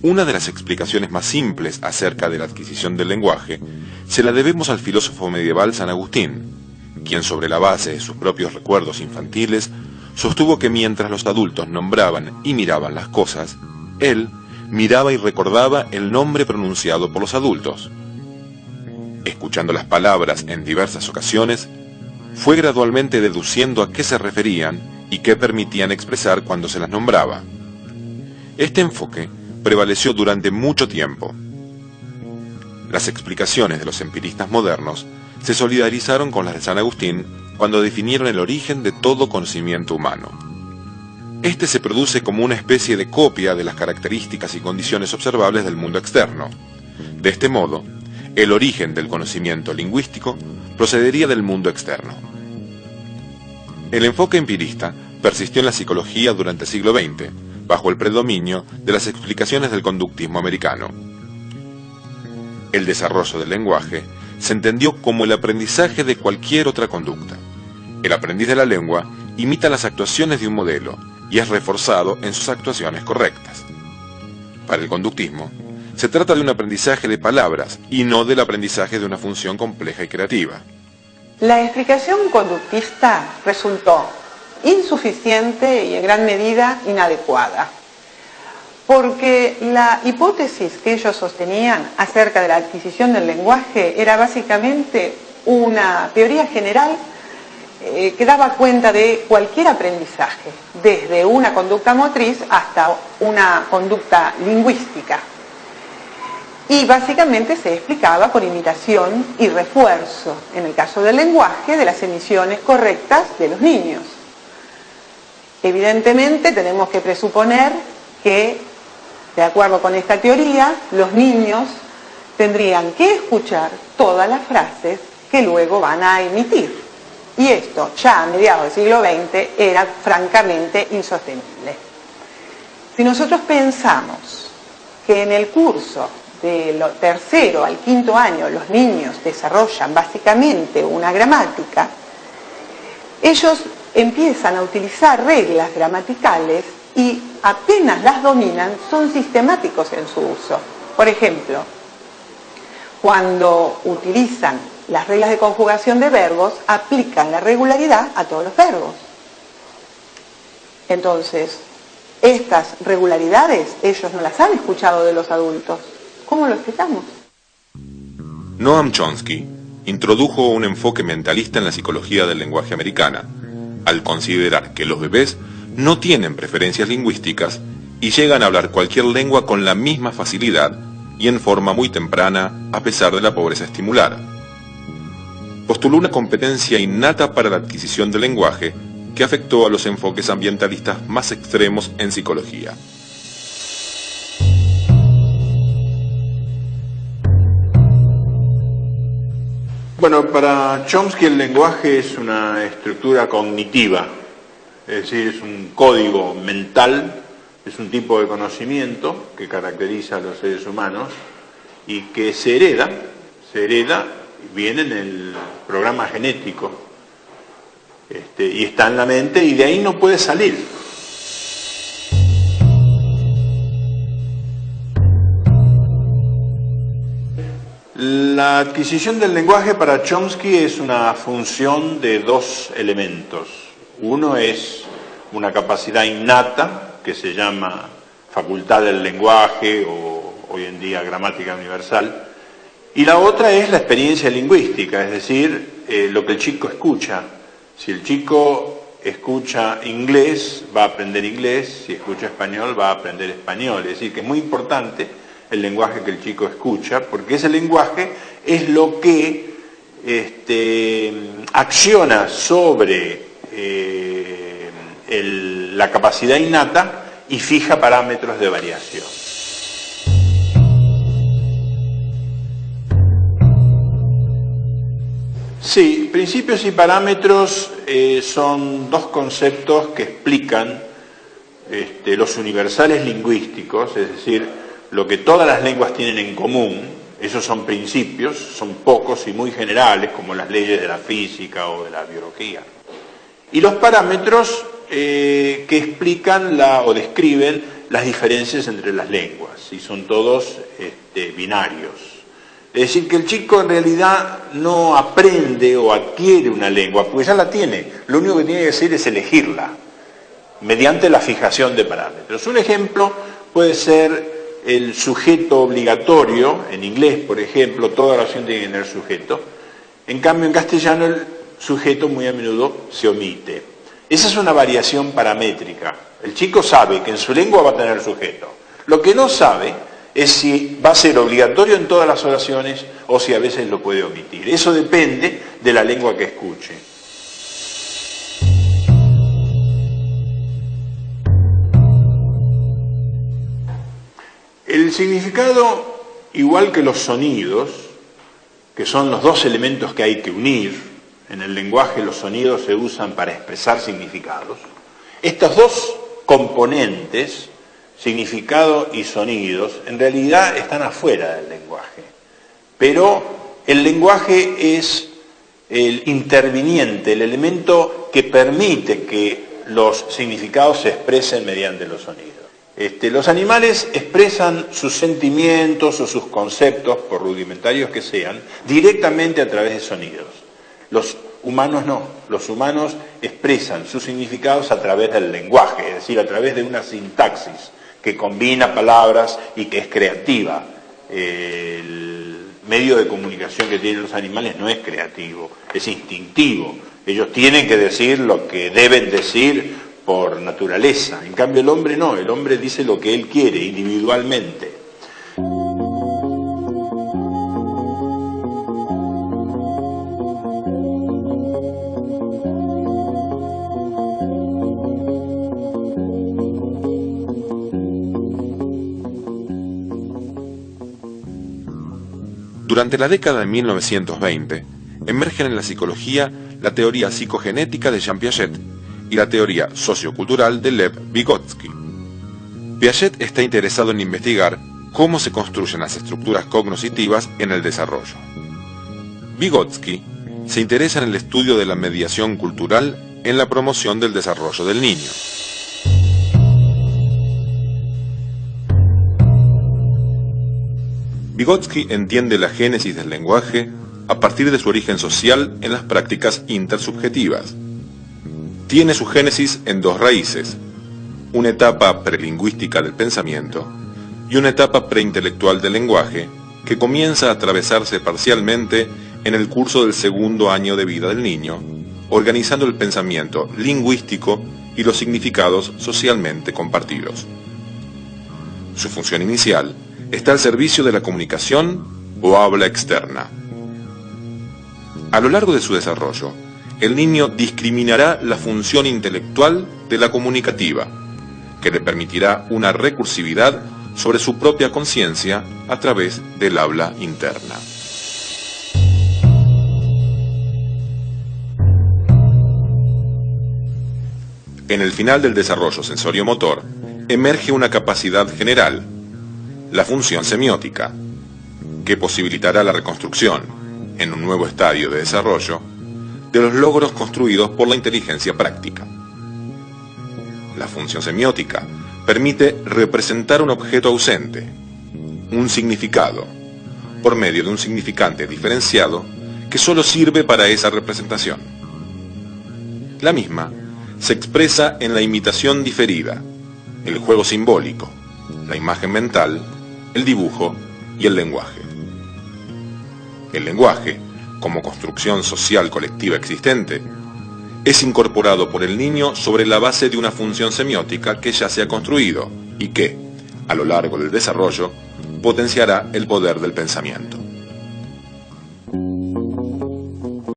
Una de las explicaciones más simples acerca de la adquisición del lenguaje se la debemos al filósofo medieval San Agustín, quien sobre la base de sus propios recuerdos infantiles sostuvo que mientras los adultos nombraban y miraban las cosas, él miraba y recordaba el nombre pronunciado por los adultos. Escuchando las palabras en diversas ocasiones, fue gradualmente deduciendo a qué se referían y qué permitían expresar cuando se las nombraba. Este enfoque prevaleció durante mucho tiempo. Las explicaciones de los empiristas modernos se solidarizaron con las de San Agustín cuando definieron el origen de todo conocimiento humano. Este se produce como una especie de copia de las características y condiciones observables del mundo externo. De este modo, el origen del conocimiento lingüístico procedería del mundo externo. El enfoque empirista persistió en la psicología durante el siglo XX, bajo el predominio de las explicaciones del conductismo americano. El desarrollo del lenguaje se entendió como el aprendizaje de cualquier otra conducta. El aprendiz de la lengua imita las actuaciones de un modelo y es reforzado en sus actuaciones correctas. Para el conductismo, se trata de un aprendizaje de palabras y no del aprendizaje de una función compleja y creativa. La explicación conductista resultó insuficiente y en gran medida inadecuada, porque la hipótesis que ellos sostenían acerca de la adquisición del lenguaje era básicamente una teoría general que daba cuenta de cualquier aprendizaje, desde una conducta motriz hasta una conducta lingüística. Y básicamente se explicaba por imitación y refuerzo, en el caso del lenguaje, de las emisiones correctas de los niños. Evidentemente tenemos que presuponer que, de acuerdo con esta teoría, los niños tendrían que escuchar todas las frases que luego van a emitir. Y esto, ya a mediados del siglo XX, era francamente insostenible. Si nosotros pensamos que en el curso de tercero al quinto año los niños desarrollan básicamente una gramática, ellos empiezan a utilizar reglas gramaticales y apenas las dominan, son sistemáticos en su uso. Por ejemplo, cuando utilizan las reglas de conjugación de verbos, aplican la regularidad a todos los verbos. Entonces, estas regularidades ellos no las han escuchado de los adultos. ¿Cómo lo explicamos? Noam Chomsky introdujo un enfoque mentalista en la psicología del lenguaje americana, al considerar que los bebés no tienen preferencias lingüísticas y llegan a hablar cualquier lengua con la misma facilidad y en forma muy temprana, a pesar de la pobreza estimular. Postuló una competencia innata para la adquisición del lenguaje que afectó a los enfoques ambientalistas más extremos en psicología. Bueno, para Chomsky el lenguaje es una estructura cognitiva, es decir, es un código mental, es un tipo de conocimiento que caracteriza a los seres humanos y que se hereda, viene en el programa genético y está en la mente y de ahí no puede salir. La adquisición del lenguaje para Chomsky es una función de dos elementos. Uno es una capacidad innata que se llama facultad del lenguaje o hoy en día gramática universal, y la otra es la experiencia lingüística, es decir, lo que el chico escucha. Si el chico escucha inglés, va a aprender inglés, si escucha español, va a aprender español. Es decir, que es muy importante el lenguaje que el chico escucha, porque ese lenguaje es lo que acciona sobre la capacidad innata y fija parámetros de variación. Sí, principios y parámetros son dos conceptos que explican los universales lingüísticos, es decir, lo que todas las lenguas tienen en común. Esos son principios, son pocos y muy generales, como las leyes de la física o de la biología. Y los parámetros que explican o describen las diferencias entre las lenguas, y son todos binarios. Es decir, que el chico en realidad no aprende o adquiere una lengua, porque ya la tiene. Lo único que tiene que hacer es elegirla, mediante la fijación de parámetros. Un ejemplo puede ser el sujeto obligatorio. En inglés, por ejemplo, toda oración tiene que tener sujeto. En cambio, en castellano el sujeto muy a menudo se omite. Esa es una variación paramétrica. El chico sabe que en su lengua va a tener sujeto. Lo que no sabe es si va a ser obligatorio en todas las oraciones o si a veces lo puede omitir. Eso depende de la lengua que escuche. El significado, igual que los sonidos, que son los dos elementos que hay que unir, en el lenguaje los sonidos se usan para expresar significados, estos dos componentes, significado y sonidos, en realidad están afuera del lenguaje. Pero el lenguaje es el interviniente, el elemento que permite que los significados se expresen mediante los sonidos. Los animales expresan sus sentimientos o sus conceptos, por rudimentarios que sean, directamente a través de sonidos. Los humanos no. Los humanos expresan sus significados a través del lenguaje, es decir, a través de una sintaxis que combina palabras y que es creativa. El medio de comunicación que tienen los animales no es creativo, es instintivo. Ellos tienen que decir lo que deben decir por naturaleza. En cambio el hombre no, el hombre dice lo que él quiere individualmente. Durante la década de 1920, emergen en la psicología la teoría psicogenética de Jean Piaget y la teoría sociocultural de Lev Vygotsky. Piaget está interesado en investigar cómo se construyen las estructuras cognitivas en el desarrollo. Vygotsky se interesa en el estudio de la mediación cultural en la promoción del desarrollo del niño. Vygotsky entiende la génesis del lenguaje a partir de su origen social en las prácticas intersubjetivas. Tiene su génesis en dos raíces, una etapa prelingüística del pensamiento y una etapa preintelectual del lenguaje que comienza a atravesarse parcialmente en el curso del segundo año de vida del niño, organizando el pensamiento lingüístico y los significados socialmente compartidos. Su función inicial está al servicio de la comunicación o habla externa. A lo largo de su desarrollo, el niño discriminará la función intelectual de la comunicativa, que le permitirá una recursividad sobre su propia conciencia a través del habla interna. En el final del desarrollo sensorio-motor, emerge una capacidad general, la función semiótica, que posibilitará la reconstrucción, en un nuevo estadio de desarrollo, de los logros construidos por la inteligencia práctica. La función semiótica permite representar un objeto ausente, un significado, por medio de un significante diferenciado que solo sirve para esa representación. La misma se expresa en la imitación diferida, el juego simbólico, la imagen mental, el dibujo y el lenguaje. El lenguaje, como construcción social colectiva existente, es incorporado por el niño sobre la base de una función semiótica que ya se ha construido y que, a lo largo del desarrollo, potenciará el poder del pensamiento.